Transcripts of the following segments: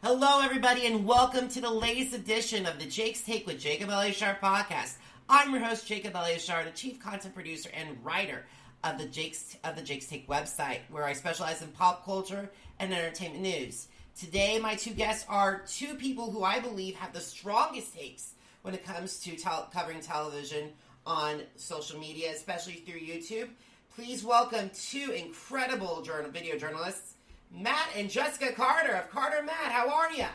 Hello, everybody, and welcome to the latest edition of the Jake's Take with Jacob Elyachar Podcast. I'm your host, Jacob Elyachar, the chief content producer and writer of the Jake's Take website, where I specialize in pop culture and entertainment news. Today, my two guests are two people who I believe have the strongest takes when it comes to covering television on social media, especially through YouTube. Please welcome two incredible video journalists, Matt and Jessica Carter of CarterMatts. How are you?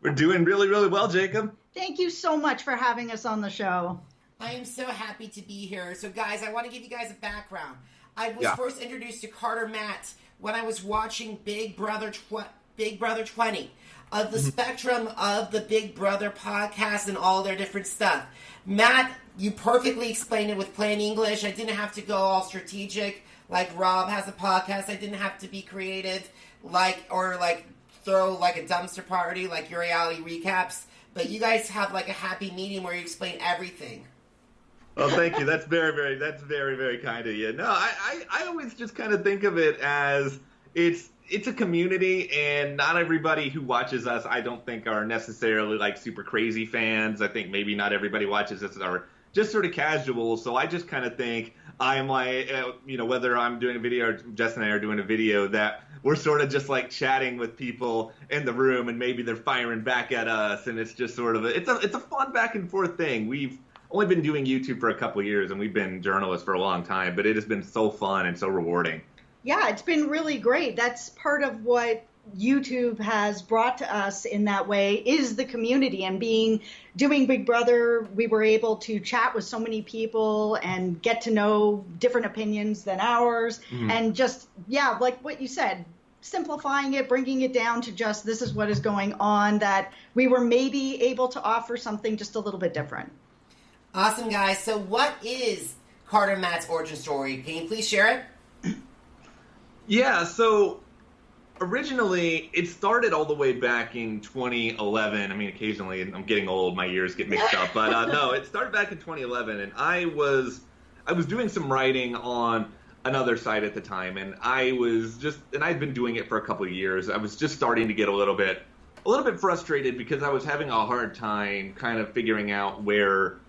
We're doing really, really well, Jacob. Thank you so much for having us on the show. I am so happy to be here. So, guys, I want to give you guys a background. I was first introduced to CarterMatts when I was watching Big Brother 20, of the spectrum of the Big Brother podcast and all their different stuff. Matt, you perfectly explained it with plain English. I didn't have to go all strategic like Rob has a podcast. I didn't have to be creative or throw like a dumpster party like your reality recaps. But you guys have like a happy medium where you explain everything. Well, thank you. That's very, very kind of you. No, I always just kind of think of it as it's a community, and not everybody who watches us, I don't think, are necessarily like super crazy fans. I think maybe not everybody watches us are just sort of casual. So I just kind of think I'm like, whether I'm doing a video or Jess and I are doing a video, that we're sort of just like chatting with people in the room, and maybe they're firing back at us, and it's just sort of it's a fun back and forth thing. We've only been doing YouTube for a couple of years, and we've been journalists for a long time, but it has been so fun and so rewarding. Yeah, it's been really great. That's part of what YouTube has brought to us in that way, is the community. And doing Big Brother, we were able to chat with so many people and get to know different opinions than ours. Mm-hmm. And just, like what you said, simplifying it, bringing it down to just this is what is going on, that we were maybe able to offer something just a little bit different. Awesome, guys. So what is CarterMatts' origin story? Can you please share it? Yeah, so originally it started all the way back in 2011. I mean, occasionally, I'm getting old, my years get mixed up, but no, it started back in 2011, and I was doing some writing on another site at the time, and I'd been doing it for a couple of years. I was just starting to get a little bit frustrated because I was having a hard time kind of figuring out where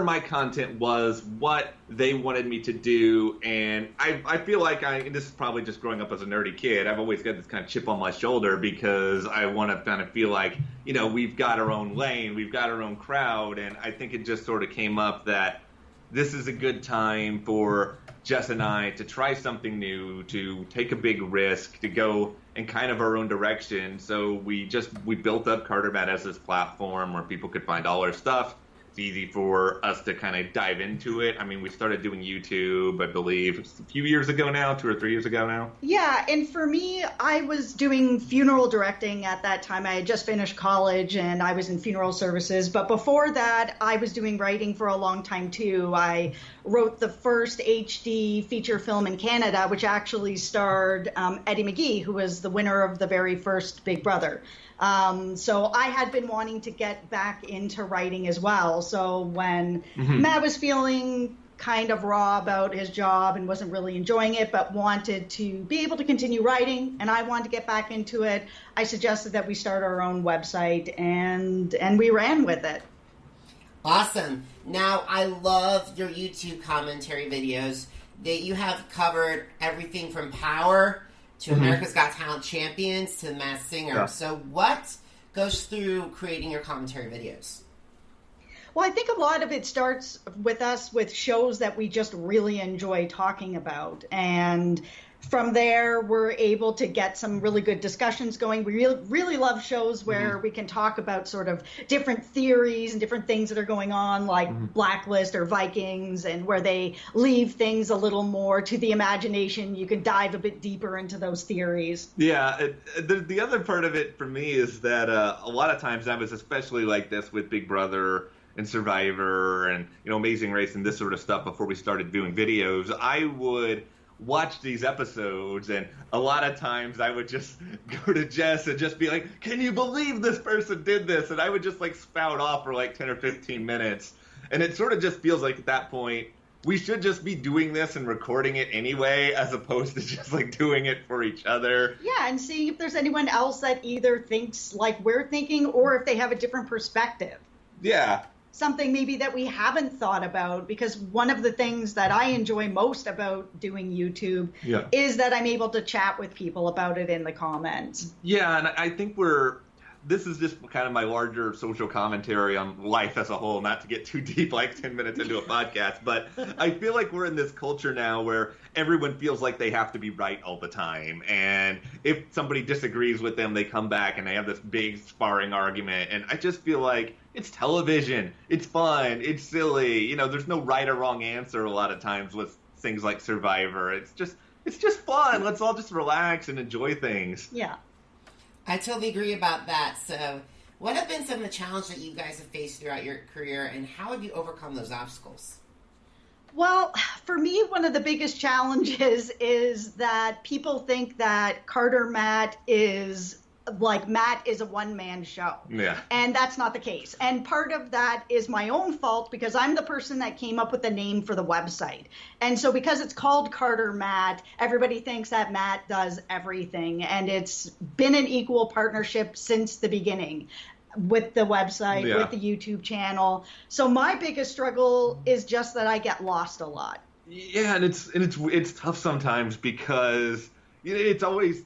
my content was, what they wanted me to do, and I feel like this is probably just growing up as a nerdy kid, I've always got this kind of chip on my shoulder because I want to kind of feel like, we've got our own lane, we've got our own crowd, and I think it just sort of came up that this is a good time for Jess and I to try something new, to take a big risk, to go in kind of our own direction. So we built up CarterMatts as this platform where people could find all our stuff. It's easy for us to kind of dive into it. I mean, we started doing YouTube, I believe, a few years ago now, 2 or 3 years ago now. Yeah, and for me, I was doing funeral directing at that time. I had just finished college, and I was in funeral services. But before that, I was doing writing for a long time, too. I wrote the first HD feature film in Canada, which actually starred Eddie McGee, who was the winner of the very first Big Brother. So I had been wanting to get back into writing as well. So when Matt was feeling kind of raw about his job and wasn't really enjoying it, but wanted to be able to continue writing, and I wanted to get back into it, I suggested that we start our own website, and we ran with it. Awesome. Now, I love your YouTube commentary videos. That you have covered everything from Power to America's Got Talent Champions to The Masked Singer. Yeah. So what goes through creating your commentary videos? Well, I think a lot of it starts with us with shows that we just really enjoy talking about. And from there, we're able to get some really good discussions going. We really love shows where we can talk about sort of different theories and different things that are going on, like Blacklist or Vikings, and where they leave things a little more to the imagination. You can dive a bit deeper into those theories. Yeah, the other part of it for me is that a lot of times I was especially like this with Big Brother and Survivor and Amazing Race and this sort of stuff before we started doing videos. I would watch these episodes, and a lot of times I would just go to Jess and just be like, can you believe this person did this? And I would just like spout off for like 10 or 15 minutes. And it sort of just feels like at that point, we should just be doing this and recording it anyway, as opposed to just like doing it for each other. Yeah, and seeing if there's anyone else that either thinks like we're thinking or if they have a different perspective. Yeah. Something maybe that we haven't thought about, because one of the things that I enjoy most about doing YouTube is that I'm able to chat with people about it in the comments. Yeah, and I think this is just kind of my larger social commentary on life as a whole, not to get too deep like 10 minutes into a podcast, but I feel like we're in this culture now where everyone feels like they have to be right all the time. And if somebody disagrees with them, they come back and they have this big sparring argument. And I just feel like it's television. It's fun. It's silly. You know, there's no right or wrong answer a lot of times with things like Survivor. It's just fun. Let's all just relax and enjoy things. Yeah. I totally agree about that. So what have been some of the challenges that you guys have faced throughout your career, and how have you overcome those obstacles? Well, for me, one of the biggest challenges is that people think that CarterMatts is like Matt is a one-man show. Yeah. And that's not the case. And part of that is my own fault, because I'm the person that came up with the name for the website. And so because it's called CarterMatts, everybody thinks that Matt does everything. And it's been an equal partnership since the beginning with the website, with the YouTube channel. So my biggest struggle is just that I get lost a lot. Yeah, and it's tough sometimes, because it's always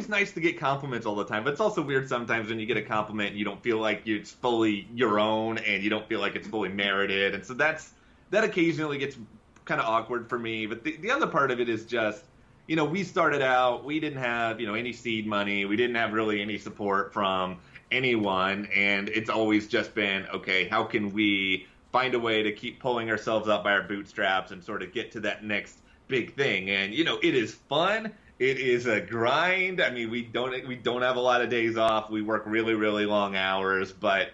nice to get compliments all the time, but it's also weird sometimes when you get a compliment and you don't feel like it's fully your own and you don't feel like it's fully merited. And so that occasionally gets kind of awkward for me. But the other part of it is just, we started out, we didn't have, any seed money. We didn't have really any support from anyone. And it's always just been, okay, how can we find a way to keep pulling ourselves up by our bootstraps and sort of get to that next big thing? And, it is fun. It is a grind. I mean, we don't have a lot of days off. We work really, really long hours, but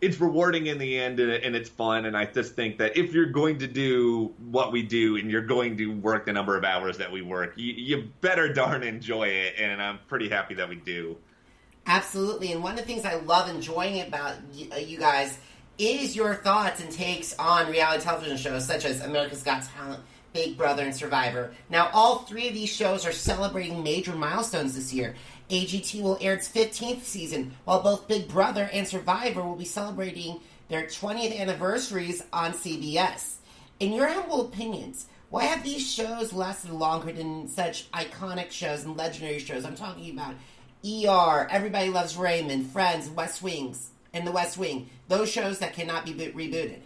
it's rewarding in the end, and it's fun. And I just think that if you're going to do what we do and you're going to work the number of hours that we work, you better darn enjoy it. And I'm pretty happy that we do. Absolutely. And one of the things I love enjoying about you guys is your thoughts and takes on reality television shows such as America's Got Talent, Big Brother, and Survivor. Now, all three of these shows are celebrating major milestones this year. AGT will air its 15th season, while both Big Brother and Survivor will be celebrating their 20th anniversaries on CBS. In your humble opinions, why have these shows lasted longer than such iconic shows and legendary shows? I'm talking about ER, Everybody Loves Raymond, Friends, and The West Wing. Those shows that cannot be rebooted.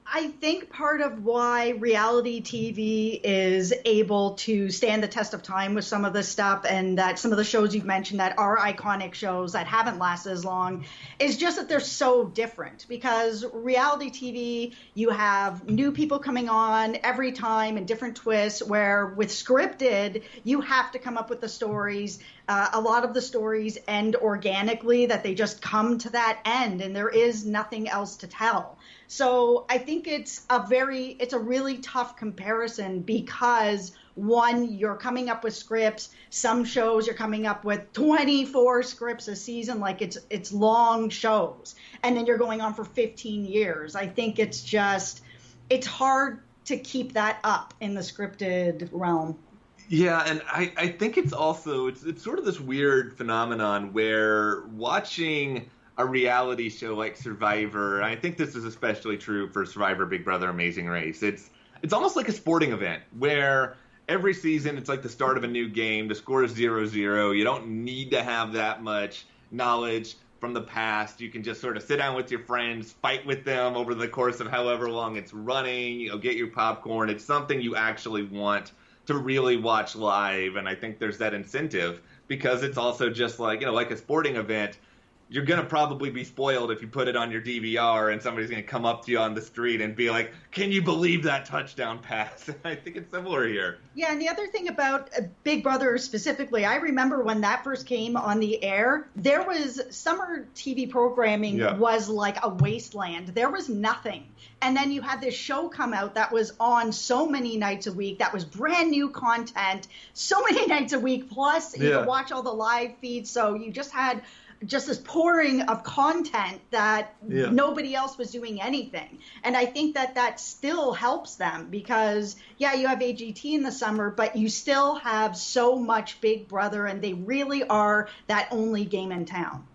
I think part of why reality TV is able to stand the test of time with some of this stuff, and that some of the shows you've mentioned that are iconic shows that haven't lasted as long, is just that they're so different. Because reality TV, you have new people coming on every time and different twists, where with scripted, you have to come up with the stories. A lot of the stories end organically, that they just come to that end and there is nothing else to tell. So I think it's a really tough comparison, because one, you're coming up with scripts. Some shows you're coming up with 24 scripts a season, like it's long shows, and then you're going on for 15 years. I think it's hard to keep that up in the scripted realm. Yeah, and I think it's also, it's sort of this weird phenomenon where watching a reality show like Survivor, and I think this is especially true for Survivor, Big Brother, Amazing Race, it's almost like a sporting event where every season it's like the start of a new game. The score is 0-0. You don't need to have that much knowledge from the past. You can just sort of sit down with your friends, fight with them over the course of however long it's running, get your popcorn. It's something you actually want to really watch live, and I think there's that incentive, because it's also just like, like a sporting event. You're going to probably be spoiled if you put it on your DVR and somebody's going to come up to you on the street and be like, can you believe that touchdown pass? I think it's similar here. Yeah, and the other thing about Big Brother specifically, I remember when that first came on the air, there was summer TV programming was like a wasteland. There was nothing. And then you had this show come out that was on so many nights a week, that was brand new content, so many nights a week, plus you could watch all the live feeds. So you just had just this pouring of content that nobody else was doing anything. And I think that still helps them because, you have AGT in the summer, but you still have so much Big Brother, and they really are that only game in town.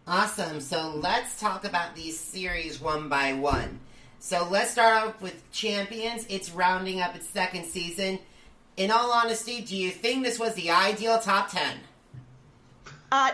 Awesome. So let's talk about these series one by one. So let's start off with Champions. It's rounding up its second season. In all honesty, do you think this was the ideal top 10?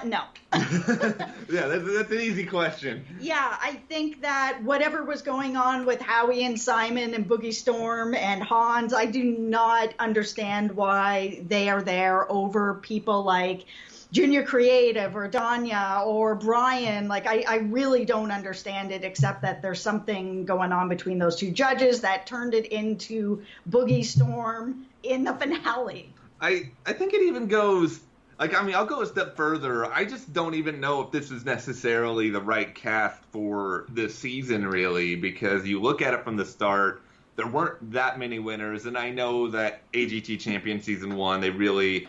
No. Yeah, that's an easy question. Yeah, I think that whatever was going on with Howie and Simon and Boogie Storm and Hans, I do not understand why they are there over people like Junior Creative or Danya or Brian. Like, I really don't understand it, except that there's something going on between those two judges that turned it into Boogie Storm in the finale. I think it even goes... I'll go a step further. I just don't even know if this is necessarily the right cast for this season, really, because you look at it from the start, there weren't that many winners, and I know that AGT Champions Season 1, they really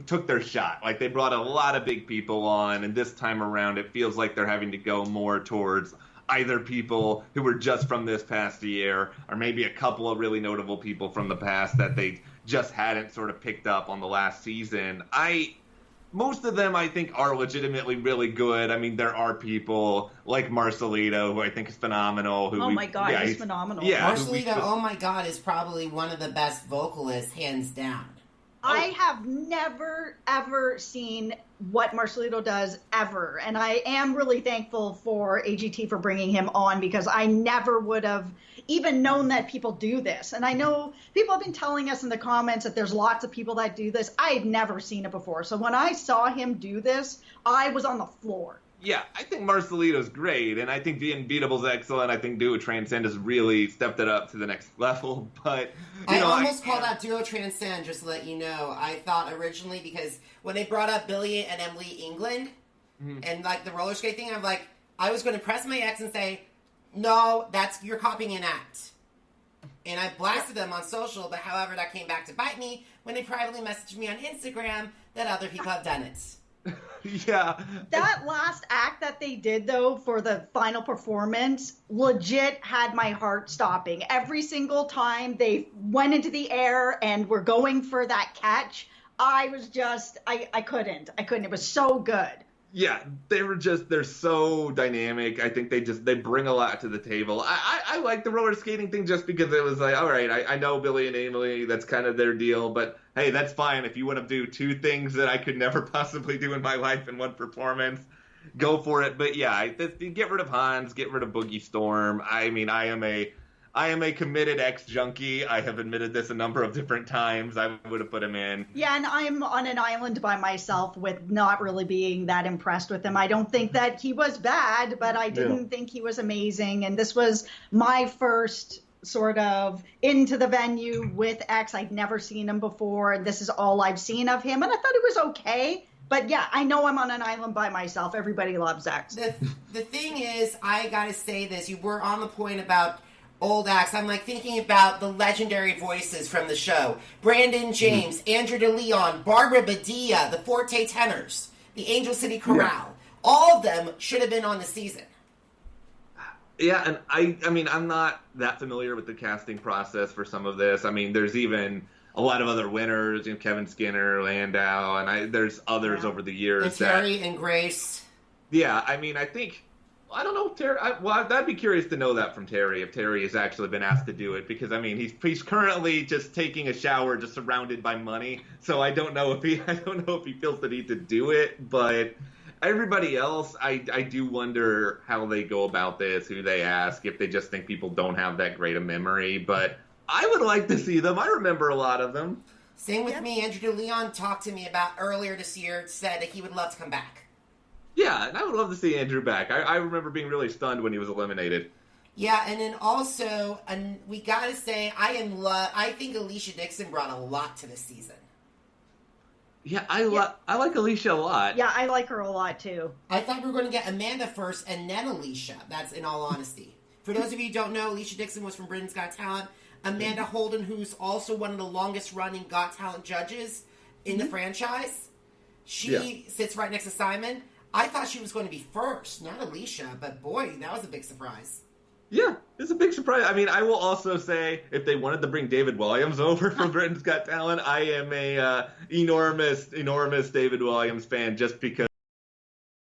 took their shot. Like, they brought a lot of big people on, and this time around it feels like they're having to go more towards either people who were just from this past year, or maybe a couple of really notable people from the past that they just hadn't sort of picked up on the last season. Most of them, I think, are legitimately really good. I mean, there are people like Marcelito, who I think is phenomenal. Oh my God, he's phenomenal. Yeah, Marcelito, oh my God, is probably one of the best vocalists, hands down. I have never, ever seen what Marcelito does, ever. And I am really thankful for AGT for bringing him on, because I never would have even known that people do this. And I know people have been telling us in the comments that there's lots of people that do this. I've never seen it before. So when I saw him do this, I was on the floor. Yeah, I think Marcelito's great, and I think The Unbeatable's excellent. I think Duo Transcendence really stepped it up to the next level, but... I almost called out Duo Transcend, just to let you know. I thought originally, because when they brought up Billy and Emily England, and, like, the roller skate thing, I was going to press my X and say, no, you're copying an act. And I blasted them on social, but however, that came back to bite me when they privately messaged me on Instagram that other people have done it. Yeah. That last act that they did, though, for the final performance, legit had my heart stopping. Every single time they went into the air and were going for that catch, I was just, I couldn't. It was so good. Yeah, they're so dynamic. I think they bring a lot to the table. I like the roller skating thing just because it was like, all right, I know Billy and Emily, that's kind of their deal, but hey, that's fine. If you want to do two things that I could never possibly do in my life in one performance, go for it. But yeah, get rid of Hans, get rid of Boogie Storm. I mean, I am a committed ex-junkie. I have admitted this a number of different times. I would have put him in. Yeah, and I'm on an island by myself with not really being that impressed with him. I don't think that he was bad, but I didn't think he was amazing. And this was my first sort of into the venue with X. I'd never seen him before, and this is all I've seen of him. And I thought it was okay. But yeah, I know I'm on an island by myself. Everybody loves X. The thing is, I got to say this. You were on the point about old acts. I'm like thinking about the legendary voices from the show. Brandon James, Andrew DeLeon, Barbara Badia, the Forte Tenors, the Angel City Chorale. Yeah. All of them should have been on the season. Yeah, and I mean, I'm not that familiar with the casting process for some of this. I mean, there's even a lot of other winners, Kevin Skinner, Landau, and there's others over the years. And Terry and Grace. Yeah, I mean, I don't know, Terry. I'd be curious to know that from Terry, if Terry has actually been asked to do it, because I mean, he's currently just taking a shower, just surrounded by money. So I don't know if he feels the need to do it. But everybody else, I do wonder how they go about this, who they ask, if they just think people don't have that great a memory. But I would like to see them. I remember a lot of them. Same with me. Andrew DeLeon talked to me about earlier this year, said that he would love to come back. Yeah, and I would love to see Andrew back. I remember being really stunned when he was eliminated. Yeah, and then also, we gotta say, I think Alicia Dixon brought a lot to this season. Yeah, I like Alicia a lot. Yeah, I like her a lot too. I thought we were going to get Amanda first and then Alicia. That's in all honesty. For those of you who don't know, Alicia Dixon was from Britain's Got Talent. Amanda Holden, who's also one of the longest running Got Talent judges in the franchise. She sits right next to Simon. I thought she was going to be first, not Alicia, but boy, that was a big surprise. Yeah, it's a big surprise. I mean, I will also say, if they wanted to bring David Williams over for Britain's Got Talent, I am a enormous David Williams fan just because